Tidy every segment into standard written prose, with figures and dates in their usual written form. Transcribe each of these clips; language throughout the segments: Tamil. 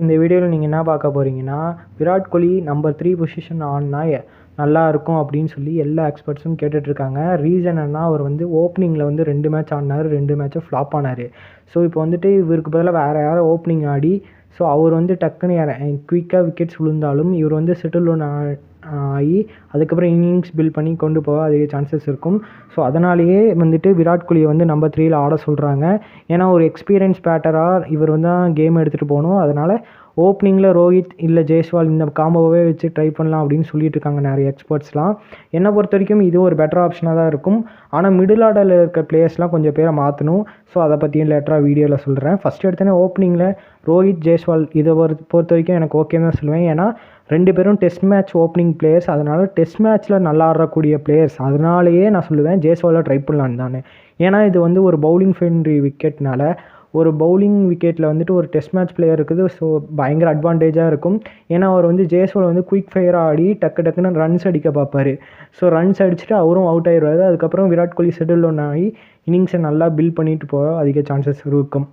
இந்த வீடியோவில் நீங்கள் என்ன பார்க்க போகிறீங்கன்னா, விராட் கோலி நம்பர் 3 பொசிஷன் ஆடினா நல்லாயிருக்கும் அப்படின்னு சொல்லி எல்லா எக்ஸ்பர்ட்ஸும் கேட்டுட்ருக்காங்க. ரீசன் என்ன, அவர் வந்து ஓப்பனிங்கில் வந்து 2 மேட்ச் ஆடினார், 2 மேட்சும் ஃப்ளாப் ஆனார். ஸோ இப்போ வந்துட்டு இவருக்கு பதிலாக வேறு யாரும் ஓப்பனிங் ஆடி, ஸோ அவர் வந்து டக்குன்னு குயிக்காக விக்கெட்ஸ் விழுந்தாலும் இவர் வந்து செட்டில் ஒன்று ஆகி அதுக்கப்புறம் இன்னிங்ஸ் பில்ட் பண்ணி கொண்டு போக அதிக சான்சஸ் இருக்கும். ஸோ அதனாலேயே வந்துட்டு விராட் கோலியை வந்து நம்பர் 3ல் ஆட சொல்கிறாங்க. ஏன்னா ஒரு எக்ஸ்பீரியன்ஸ் பேட்டராக இவர் வந்து தான் கேம் எடுத்துகிட்டு போகணும். அதனால் ஓப்பனிங்கில் ரோஹித் இல்லை ஜெய்ஸ்வால் இந்த காம்போவே வச்சு ட்ரை பண்ணலாம் அப்படின்னு சொல்லிட்டு இருக்காங்க நிறைய எக்ஸ்பர்ட்ஸ்லாம். என்னை பொறுத்த வரைக்கும் இது ஒரு பெட்டர் ஆப்ஷனாக தான் இருக்கும். ஆனால் மிடில் ஆர்டரில் இருக்க பிளேயர்ஸ்லாம் கொஞ்சம் பேரை மாற்றணும். ஸோ அதை பற்றியும் லேட்டராக வீடியோவில் சொல்கிறேன். ஃபஸ்ட்டு எடுத்தோன்னே ஓப்பனிங்கில் ரோஹித் ஜெய்ஸ்வால் இதை பொறுத்த வரைக்கும் எனக்கு ஓகே தான் சொல்லுவேன். ஏன்னா 2 பேரும் டெஸ்ட் மேட்ச் ஓப்பனிங் பிளேயர்ஸ். அதனால் டெஸ்ட் மேட்ச்சில் நல்லா ஆடக்கூடிய பிளேயர்ஸ். அதனாலேயே நான் சொல்லுவேன் ஜெய்ஸ்வாலை ட்ரை பண்ணலான்னு தான். ஏன்னா இது வந்து ஒரு பவுலிங் ஃப்ரெண்ட்லி விக்கெட்னால ஒரு பவுலிங் விக்கெட்டில் வந்துட்டு ஒரு டெஸ்ட் மேட்ச் பிளேயர் இருக்குது. ஸோ பயங்கர அட்வான்டேஜாக இருக்கும். ஏன்னா அவர் வந்து ஜெய்ஸ்வால் வந்து குயிக் ஃபயராக ஆடி டக்குன்னு ரன்ஸ் அடிக்க பார்ப்பார். ஸோ ரன்ஸ் அடிச்சுட்டு அவரும் அவுட் ஆகிடுவார். அதுக்கப்புறம் விராட் கோலி செட்டில் ஒன்று ஆகி இன்னிங்ஸை நல்லா பில்ட் பண்ணிட்டு போக அதிக சான்சஸ் இருக்கும்.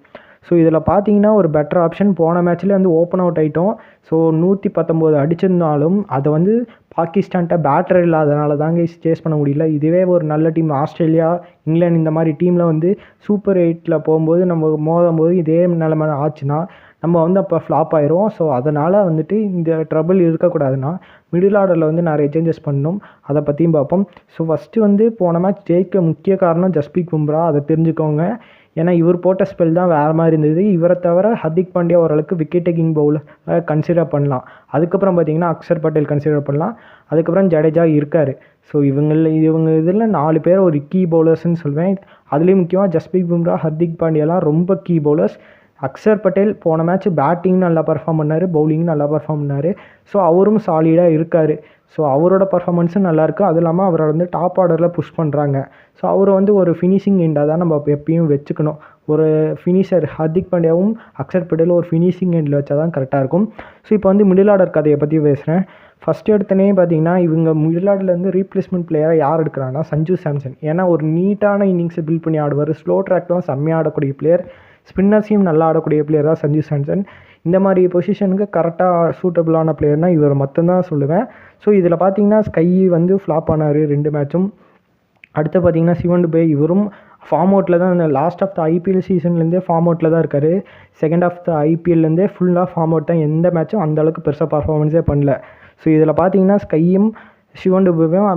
ஸோ இதில் பார்த்தீங்கன்னா ஒரு பெட்டர் ஆப்ஷன். போன மேட்ச்லேயே வந்து ஓப்பன் அவுட் ஆகிட்டோம். ஸோ 119 அடிச்சிருந்தாலும் அதை வந்து பாகிஸ்தான்கிட்ட பேட்டர் இல்லாதனால தாங்க சேஸ் பண்ண முடியல. இதுவே ஒரு நல்ல டீம் ஆஸ்திரேலியா, இங்கிலாந்து இந்த மாதிரி டீமில் வந்து சூப்பர் 8ல் போகும்போது நம்ம மோதும்போது இதே நிலைமை ஆச்சுன்னா நம்ம வந்து அப்போ ஃப்ளாப் ஆயிரும். ஸோ அதனால் வந்துட்டு இந்த ட்ரபிள் இருக்கக்கூடாதுன்னா மிடில் ஆர்டரில் வந்து நிறைய சேஞ்சஸ் பண்ணணும். அதை பற்றியும் பார்ப்போம். ஸோ ஃபஸ்ட்டு வந்து போன மேட்ச் ஜெயிக்க முக்கிய காரணம் ஜஸ்பிரீத் பும்ரா. அதை தெரிஞ்சுக்கோங்க. ஏன்னா இவர் போட்ட ஸ்பெல் தான் வேறு மாதிரி இருந்தது. இவரை தவிர ஹர்திக் பாண்டியா ஓரளவுக்கு விக்கெட் டேக்கிங் பவுலர் கன்சிடர் பண்ணலாம். அதுக்கப்புறம் பார்த்தீங்கன்னா அக்ஷர் பட்டேல் கன்சிடர் பண்ணலாம். அதுக்கப்புறம் ஜடேஜா இருக்கார். ஸோ இவங்க இதில் 4 பேர் ஒரு கீ பவுலர்ஸ்ன்னு சொல்வேன். அதுலேயும் முக்கியமாக ஜஸ்பிரீத் பும்ரா, ஹர்திக் பாண்டியாலாம் ரொம்ப கீ பவுலர்ஸ். அக்ஷர் பட்டேல் போன மேட்ச் பேட்டிங் நல்லா பர்ஃபார்ம் பண்ணார், பவுலிங் நல்லா பர்ஃபார்ம் பண்ணார். ஸோ அவரும் சாலிடாக இருக்கார். ஸோ அவரோட பர்ஃபார்மன்ஸும் நல்லாயிருக்கு. அதுவும் இல்லாமல் அவரை வந்து டாப் ஆர்டரில் புஷ் பண்ணுறாங்க. ஸோ அவரை வந்து ஒரு ஃபினிஷிங் எண்டாக தான் நம்ம எப்பயும் வச்சுக்கணும். ஒரு ஃபினிஷர் ஹர்திக் பாண்டியாவும் அக்ஷர் பட்டேலும் ஒரு ஃபினிஷிங் எண்டில் வச்சா தான் கரெக்டாக இருக்கும். ஸோ இப்போ வந்து மிடில் ஆர்டர் கதையை பற்றி பேசுகிறேன். ஃபஸ்ட்டு எடுத்தனே பார்த்தீங்கன்னா இவங்க மிடில் ஆர்டர்லேருந்து ரீப்ளேஸ்மெண்ட் பிளேயராக யார் எடுக்கிறாங்கன்னா சஞ்சு சாம்சன். ஏன்னா ஒரு நீட்டான இன்னிங்ஸை பில்ட் பண்ணி ஆடுவார். ஸ்லோ ட்ராக்லாம் செம்மையாக ஆடக்கூடிய பிளேயர். ஸ்பின்னர்ஸையும் நல்லா ஆடக்கூடிய பிளேயர் தான் சஞ்சு சாம்சன். இந்த மாதிரி பொசிஷனுக்கு கரெக்டாக சூட்டபிளான பிளேயர்னால் இவர் மட்டும்தான் சொல்லுவேன். ஸோ இதில் பார்த்தீங்கன்னா ஸ்கை வந்து ஃப்ளாப் ஆனார் 2 மேட்சும். அடுத்து பார்த்தீங்கன்னா சிவன் டுபே, இவரும் ஃபார்ம் அவுட்டில் தான் இந்த லாஸ்ட் ஆஃப் த ஐபிஎல் சீசன்லேருந்தே ஃபார்ம் அவுட்டில் தான் இருக்கார். செகண்ட் ஆஃப் த ஐபிஎல்லேருந்தே ஃபுல்லாக ஃபார்ம் அவுட் தான். எந்த மேட்சும் அந்தளவுக்கு பெருசாக பர்ஃபார்மன்ஸே பண்ணல. ஸோ இதில் பார்த்தீங்கன்னா ஸ்கையும் சிவன் டுபேவும்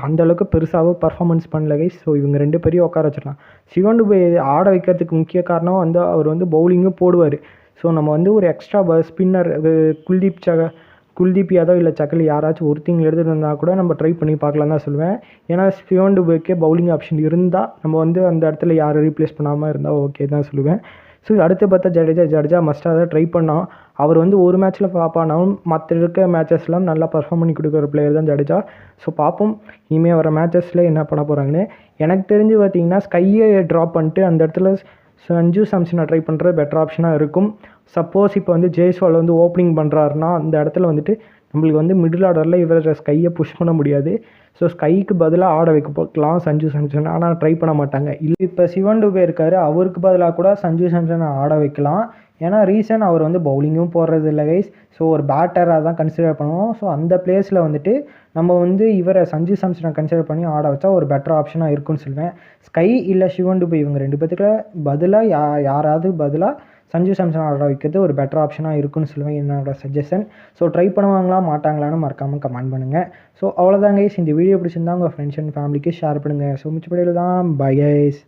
அந்தளவுக்கு பெருசாகவும் பர்ஃபார்மன்ஸ் பண்ணல கைஸ். ஸோ இவங்க 2 பேரையும் உட்கார வச்சிடலாம். சிவன் டுபே ஆட வைக்கிறதுக்கு முக்கிய காரணம் வந்து அவர் வந்து பவுலிங்கும் போடுவார். ஸோ நம்ம வந்து ஒரு எக்ஸ்ட்ரா ஸ்பின்னர் குல்தீப் யாதவ் இல்லை சகல் யாராச்சும் ஒருத்திங்க எடுத்துகிட்டு வந்தால் கூட நம்ம ட்ரை பண்ணி பார்க்கலாம் தான் சொல்லுவேன். ஏன்னா சிவன் டுபேக்கே பவுலிங் ஆப்ஷன் இருந்தால் நம்ம வந்து அந்த இடத்துல யாரை ரீப்ளேஸ் பண்ணாமல் இருந்தால் ஓகே தான் சொல்லுவேன். ஸோ அடுத்து பார்த்தா ஜடேஜா மஸ்ட்டாக தான் ட்ரை பண்ணோம். அவர் வந்து ஒரு மேட்ச்சில் ஃப்ளாப் ஆனாலும் மற்ற இருக்க மேட்சஸ்லாம் நல்லா பர்ஃபார்ம் பண்ணி கொடுக்குற பிளேயர் தான் ஜடேஜா. ஸோ பார்ப்போம் இனிமேல் வர மேட்சஸில் என்ன பண்ண போகிறாங்கன்னு. எனக்கு தெரிஞ்சு பார்த்தீங்கன்னா ஸ்கையை ட்ராப் பண்ணிட்டு அந்த இடத்துல சஞ்சு சாம்சனை ட்ரை பண்ணுறது பெட்டர் ஆப்ஷனாக இருக்கும். சப்போஸ் இப்போ வந்து ஜெய்ஸ்வால் வந்து ஓப்பனிங் பண்ணுறாருன்னா அந்த இடத்துல வந்துட்டு நம்மளுக்கு வந்து மிடில் ஆர்டரில் இவர் ஸ்கையை புஷ் பண்ண முடியாது. ஸோ ஸ்கைக்கு பதிலாக ஆட வைக்க போக்கலாம் சஞ்சு சாம்சன். ஆனால் ட்ரை பண்ண மாட்டாங்க. இல்லை இப்போ சிவன் டுபே இருக்கார், அவருக்கு பதிலாக கூட சஞ்சு சாம்சனை ஆட வைக்கலாம். ஏன்னா ரீசன் அவர் வந்து பவுலிங்கும் போடுறது இல்லை கைஸ். ஸோ ஒரு பேட்டராக தான் கன்சிடர் பண்ணுவோம். ஸோ அந்த பிளேஸில் வந்துட்டு நம்ம வந்து இவரை சஞ்சு சாம்சனை கன்சிடர் பண்ணி ஆட வச்சா ஒரு பெட்டர் ஆப்ஷனாக இருக்குன்னு சொல்லுவேன். ஸ்கை இல்லை சிவன் டுபே இவங்க 2 பேத்துக்கு பதிலாக யாராவது பதிலாக சஞ்சு சாம்சன் ஆட வைக்கிறது ஒரு பெட்டர் ஆப்ஷனாக இருக்குன்னு சொல்லுவேன், என்னோட சஜஷன். ஸோ ட்ரை பண்ணுவாங்களா மாட்டாங்களான்னு மறக்காமல் கமெண்ட் பண்ணுங்கள். ஸோ அவ்வளோதாங்க கைஸ். இந்த வீடியோ பிடிச்சிருந்தா உங்கள் ஃப்ரெண்ட்ஸ் அண்ட் ஃபேமிலிக்கு ஷேர் பண்ணுங்கள். ஸோ மிச்சப்படியில் தான் பை கைஸ்.